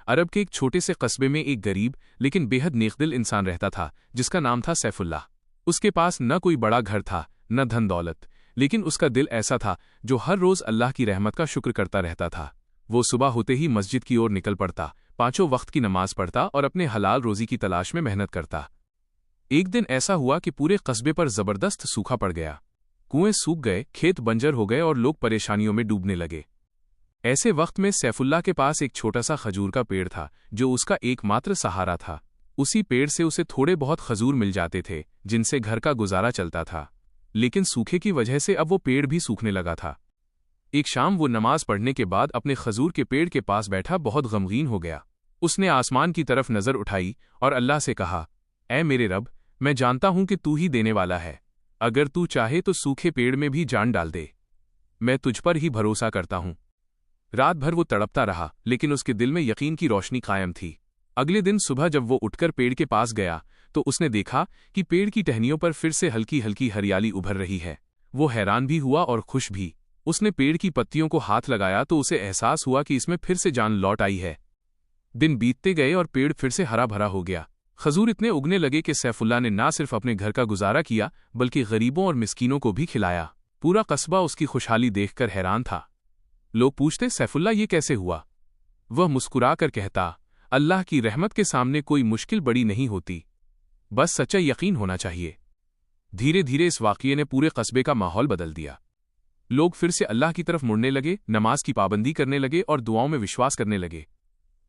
अरब के एक छोटे से कस्बे में एक गरीब लेकिन बेहद नेकदिल इंसान रहता था जिसका नाम था सैफुल्लाह। उसके पास न कोई बड़ा घर था न धन दौलत, लेकिन उसका दिल ऐसा था जो हर रोज अल्लाह की रहमत का शुक्र करता रहता था। वो सुबह होते ही मस्जिद की ओर निकल पड़ता, पांचों वक्त की नमाज पढ़ता और अपने हलाल रोजी की तलाश में मेहनत करता। एक दिन ऐसा हुआ कि पूरे कस्बे पर जबरदस्त सूखा पड़ गया। कुएं सूख गए, खेत बंजर हो गए और लोग परेशानियों में डूबने लगे। ऐसे वक्त में सैफुल्लाह के पास एक छोटा सा खजूर का पेड़ था जो उसका एकमात्र सहारा था। उसी पेड़ से उसे थोड़े बहुत खजूर मिल जाते थे जिनसे घर का गुजारा चलता था, लेकिन सूखे की वजह से अब वो पेड़ भी सूखने लगा था। एक शाम वो नमाज पढ़ने के बाद अपने खजूर के पेड़ के पास बैठा बहुत गमगीन हो गया। उसने आसमान की तरफ नजर उठाई और अल्लाह से कहा, ऐ मेरे रब, मैं जानता हूं कि तू ही देने वाला है। अगर तू चाहे तो सूखे पेड़ में भी जान डाल दे। मैं तुझ पर ही भरोसा करता हूं। रात भर वो तड़पता रहा, लेकिन उसके दिल में यकीन की रोशनी कायम थी। अगले दिन सुबह जब वो उठकर पेड़ के पास गया तो उसने देखा कि पेड़ की टहनियों पर फिर से हल्की हल्की हरियाली उभर रही है। वो हैरान भी हुआ और खुश भी। उसने पेड़ की पत्तियों को हाथ लगाया तो उसे एहसास हुआ कि इसमें फिर से जान लौट आई है। दिन बीतते गए और पेड़ फिर से हरा भरा हो गया। खजूर इतने उगने लगे कि सैफुल्लाह ने ना सिर्फ अपने घर का गुजारा किया बल्कि गरीबों और मिस्कीनों को भी खिलाया। पूरा कस्बा उसकी खुशहाली देखकर हैरान था। लोग पूछते, सैफुल्लाह ये कैसे हुआ? वह मुस्कुराकर कहता, अल्लाह की रहमत के सामने कोई मुश्किल बड़ी नहीं होती, बस सच्चा यकीन होना चाहिए। धीरे धीरे इस वाक़ये ने पूरे कस्बे का माहौल बदल दिया। लोग फिर से अल्लाह की तरफ मुड़ने लगे, नमाज की पाबंदी करने लगे और दुआओं में विश्वास करने लगे।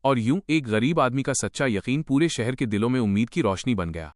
और यूं एक गरीब आदमी का सच्चा यकीन पूरे शहर के दिलों में उम्मीद की रोशनी बन गया।